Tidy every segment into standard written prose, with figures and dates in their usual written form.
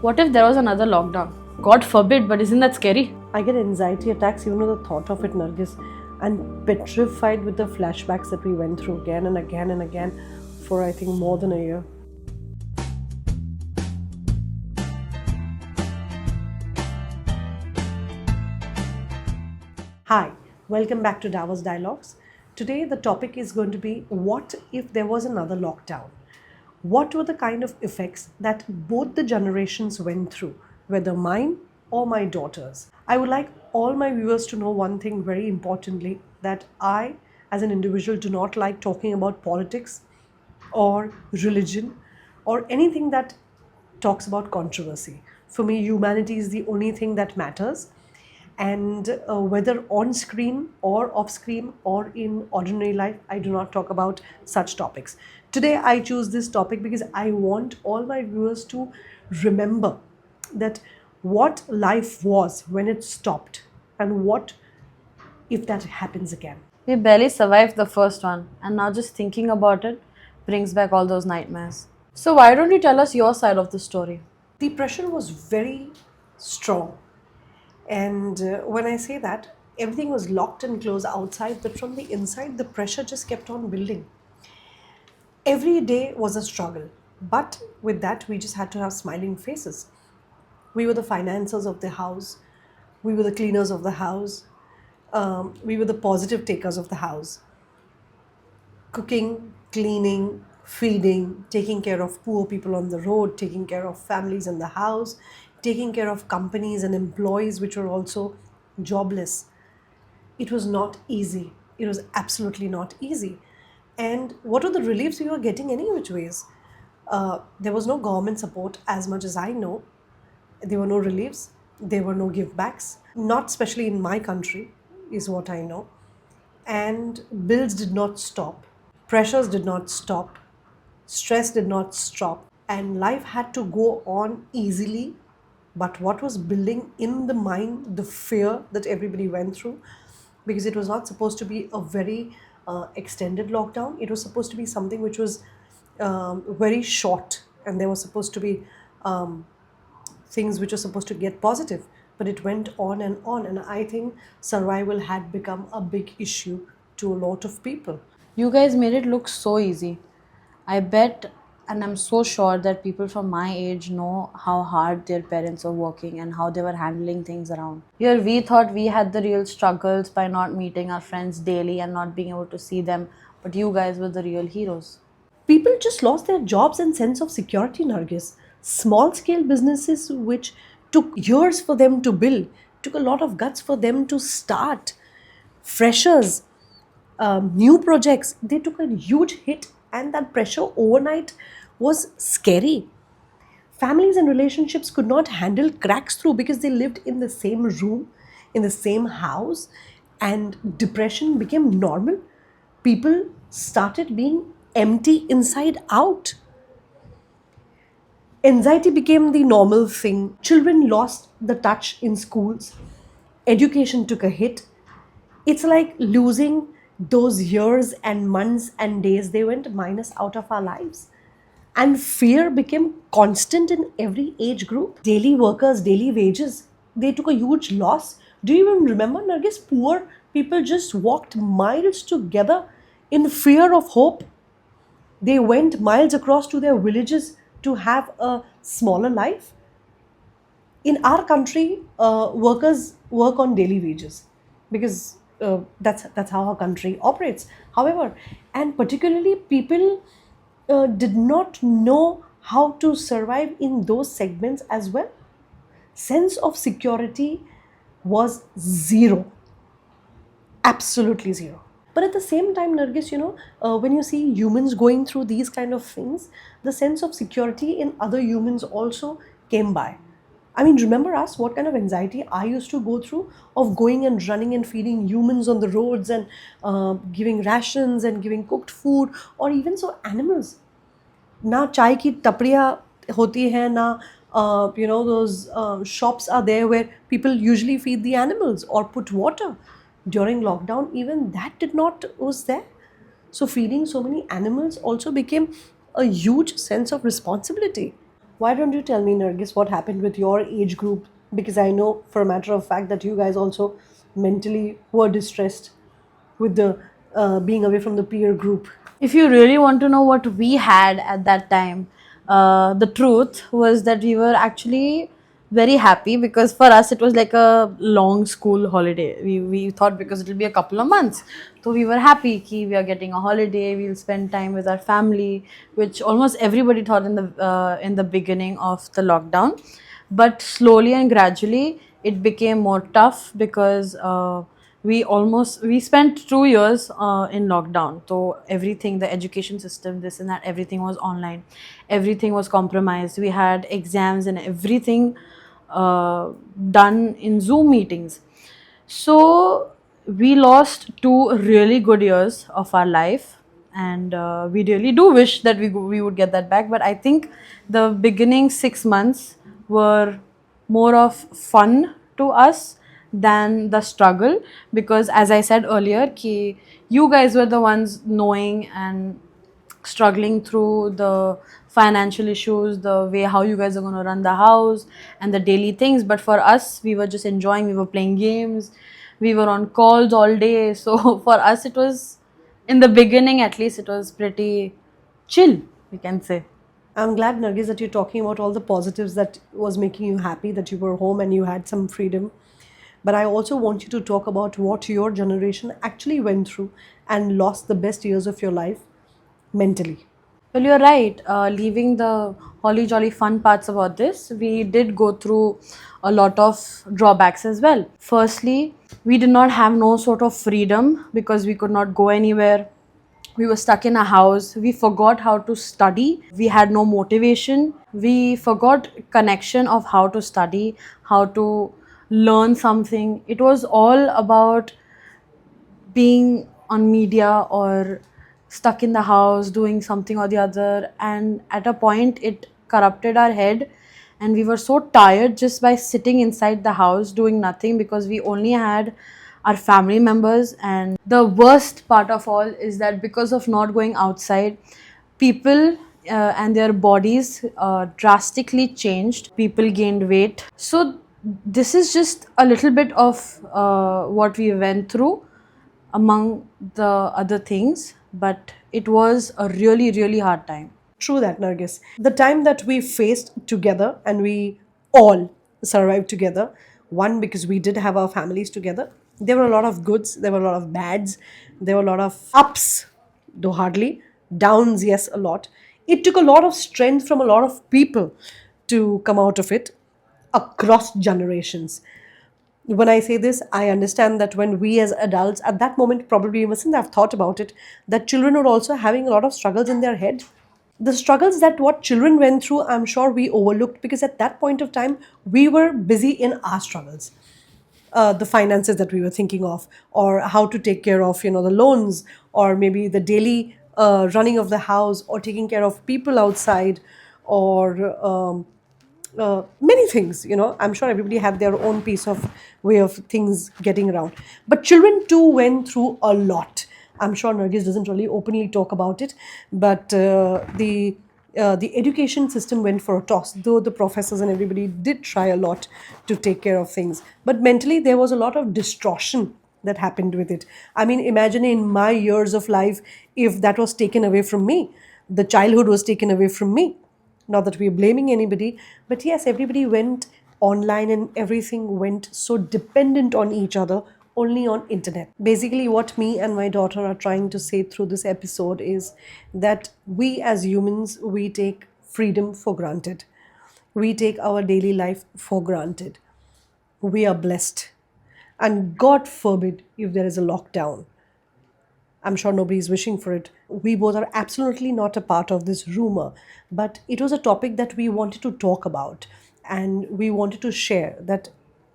What if there was another lockdown? God forbid, but isn't that scary? I get anxiety attacks even with the thought of it, Nargis, and petrified with the flashbacks that we went through again and again and again for I think more than a year. Hi, welcome back to Davos Dialogues. Today the topic is going to be what if there was another lockdown? What were the kind of effects that both the generations went through, whether mine or my daughter's? I would like all my viewers to know one thing very importantly, that I, as an individual, do not like talking about politics or religion or anything that talks about controversy. For me, humanity is the only thing that matters. And whether on screen or off screen or in ordinary life, I do not talk about such topics. Today, I choose this topic because I want all my viewers to remember that what life was when it stopped and what if that happens again. We barely survived the first one, and now just thinking about it brings back all those nightmares. So, why don't you tell us your side of the story? The pressure was very strong. And when I say that, everything was locked and closed outside, but from the inside, the pressure just kept on building. Every day was a struggle. But with that, we just had to have smiling faces. We were the financiers of the house. We were the cleaners of the house. We were the positive takers of the house. Cooking, cleaning, feeding, taking care of poor people on the road, taking care of families in the house, taking care of companies and employees which were also jobless. It was not easy. It was absolutely not easy. And what were the reliefs we were getting any which ways? There was no government support as much as I know. There were no reliefs. There were no give backs. Not especially in my country is what I know. And bills did not stop. Pressures did not stop. Stress did not stop. And life had to go on easily. But what was building in the mind, the fear that everybody went through, because it was not supposed to be a very extended lockdown. It was supposed to be something which was very short, and there was supposed to be things which were supposed to get positive. But it went on, and I think survival had become a big issue to a lot of people. You guys made it look so easy. I bet, and I'm so sure that people from my age know how hard their parents are working and how they were handling things around. Here, we thought we had the real struggles by not meeting our friends daily and not being able to see them, but you guys were the real heroes. People just lost their jobs and sense of security, Nargis. Small scale businesses which took years for them to build, took a lot of guts for them to start. Freshers, new projects, they took a huge hit, and that pressure overnight was scary. Families and relationships could not handle cracks through because they lived in the same room, in the same house, and depression became normal. People started being empty inside out. Anxiety became the normal thing. Children lost the touch in schools. Education took a hit. It's like losing those years and months and days, they went minus out of our lives. And fear became constant in every age group. Daily workers, daily wages, they took a huge loss. Do you even remember, Nargis? Poor people just walked miles together in fear of hope. They went miles across to their villages to have a smaller life. In our country, workers work on daily wages because that's how our country operates. However, and particularly people did not know how to survive in those segments as well. Sense of security was zero, absolutely zero. But at the same time, Nargis, when you see humans going through these kind of things, the sense of security in other humans also came by. I mean, remember us, what kind of anxiety I used to go through of going and running and feeding humans on the roads and giving rations and giving cooked food, or even so animals. ना चाय की टपड़ियाँ होती हैं ना those shops are there where people usually feed the animals or put water. During lockdown, even that did not was there. So feeding so many animals also became a huge sense of responsibility. Why don't you tell me, Nargis, what happened with your age group? Because I know for a matter of fact that you guys also mentally were distressed with the being away from the peer group. If you really want to know what we had at that time, the truth was that we were actually very happy because for us it was like a long school holiday. We thought because it will be a couple of months. So we were happy ki we are getting a holiday, we'll spend time with our family, which almost everybody thought in the beginning of the lockdown. But slowly and gradually it became more tough because we spent 2 years in lockdown, so everything, the education system, this and that, everything was online, everything was compromised. We had exams and everything done in Zoom meetings. So we lost 2 really good years of our life, and we really do wish that we would get that back. But I think the beginning 6 months were more of fun to us than the struggle, because as I said earlier, ki you guys were the ones knowing and struggling through the financial issues, the way how you guys are going to run the house and the daily things. But for us, we were just enjoying, we were playing games, we were on calls all day. So for us, it was, in the beginning at least, it was pretty chill, we can say. I'm glad, Nargis, that you're talking about all the positives that was making you happy, that you were home and you had some freedom. But I also want you to talk about what your generation actually went through and lost the best years of your life mentally. Well, you're right. Leaving the holly jolly fun parts about this, we did go through a lot of drawbacks as well. Firstly, we did not have no sort of freedom because we could not go anywhere. We were stuck in a house. We forgot how to study. We had no motivation. We forgot connection of how to study, how to learn something. It was all about being on media or stuck in the house doing something or the other, and at a point it corrupted our head, and we were so tired just by sitting inside the house doing nothing because we only had our family members. And the worst part of all is that because of not going outside, people and their bodies drastically changed. People gained weight. So this is just a little bit of what we went through among the other things, but it was a really, really hard time. True that, Nargis. The time that we faced together and we all survived together, one, because we did have our families together. There were a lot of goods, there were a lot of bads, there were a lot of ups, though hardly, downs, yes, a lot. It took a lot of strength from a lot of people to come out of it across generations. When I say this, I understand that when we as adults, at that moment, probably we mustn't have thought about it, that children were also having a lot of struggles in their head. The struggles that what children went through, I'm sure we overlooked because at that point of time, we were busy in our struggles. The finances that we were thinking of, or how to take care of, the loans, or maybe the daily running of the house, or taking care of people outside, or many things. I'm sure everybody had their own piece of way of things getting around, but children too went through a lot. I'm sure Nargis doesn't really openly talk about it, but the education system went for a toss, though the professors and everybody did try a lot to take care of things, but mentally there was a lot of distortion that happened with it. I mean, imagine in my years of life, if that was taken away from me, the childhood was taken away from me. Not that we're blaming anybody, but yes, everybody went online and everything went so dependent on each other only on internet. Basically, what me and my daughter are trying to say through this episode is that we as humans, we take freedom for granted. We take our daily life for granted. We are blessed. And God forbid if there is a lockdown. I'm sure nobody's wishing for it. We both are absolutely not a part of this rumor, but it was a topic that we wanted to talk about, and we wanted to share that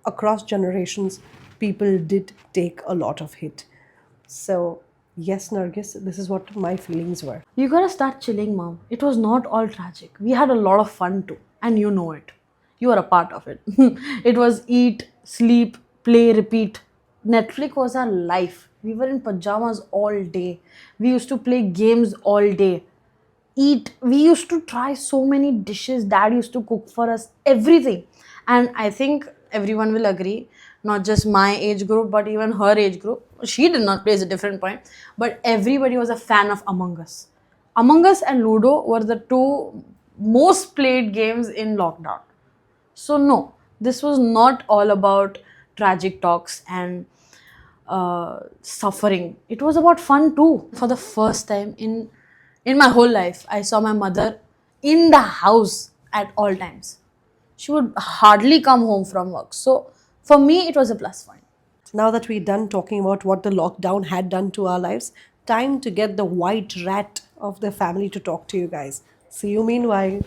across generations, people did take a lot of hit. So, yes, Nargis, this is what my feelings were. You gotta start chilling, mom. It was not all tragic. We had a lot of fun too, and you know it. You are a part of it. It was eat, sleep, play, repeat. Netflix was our life. We were in pajamas all day. We used to play games all day. eat. We used to try so many dishes. Dad used to cook for us, everything. And I think everyone will agree, not just my age group, but even her age group. She did not play, is a different point. But everybody was a fan of Among Us. Among Us and Ludo were the two most played games in lockdown. So, no, this was not all about tragic talks and suffering. It was about fun too. For the first time in my whole life, I saw my mother in the house at all times. She would hardly come home from work. So, for me, it was a plus point. Now that we're done talking about what the lockdown had done to our lives, time to get the white rat of the family to talk to you guys. See you meanwhile.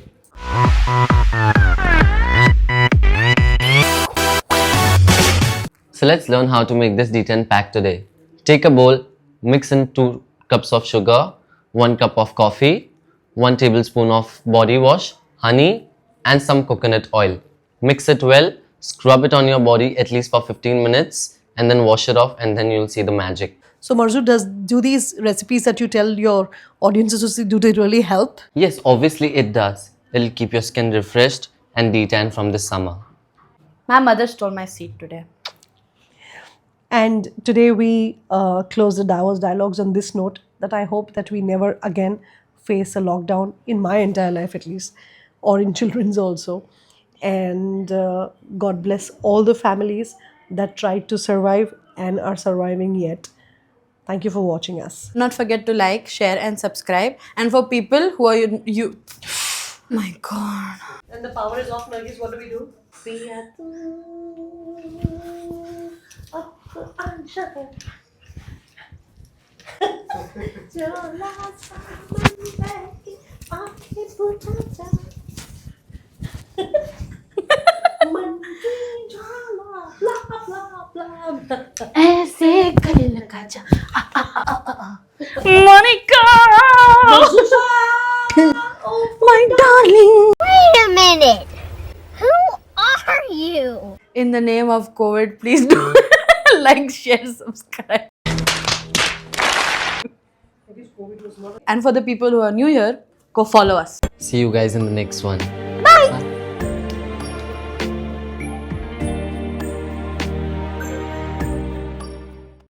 So let's learn how to make this D10 pack today. Take a bowl, mix in 2 cups of sugar, 1 cup of coffee, 1 tablespoon of body wash, honey and some coconut oil. Mix it well, scrub it on your body at least for 15 minutes and then wash it off, and then you'll see the magic. So Marzu, do these recipes that you tell your audiences to see, do they really help? Yes, obviously it does. It'll keep your skin refreshed and detan from this summer. My mother stole my seat today. And today we close the Davos dialogues on this note that I hope that we never again face a lockdown in my entire life at least, or in children's also. And God bless all the families that tried to survive and are surviving yet. Thank you for watching us. Do not forget to like, share, and subscribe. And for people who are you my God. When the power is off, Nargis, what do we do? ऐसे कल का जा Monica, my darling. Wait a minute. Who are you? In the name of COVID, please do like, share, subscribe. And for the people who are new here, go follow us. See you guys in the next one.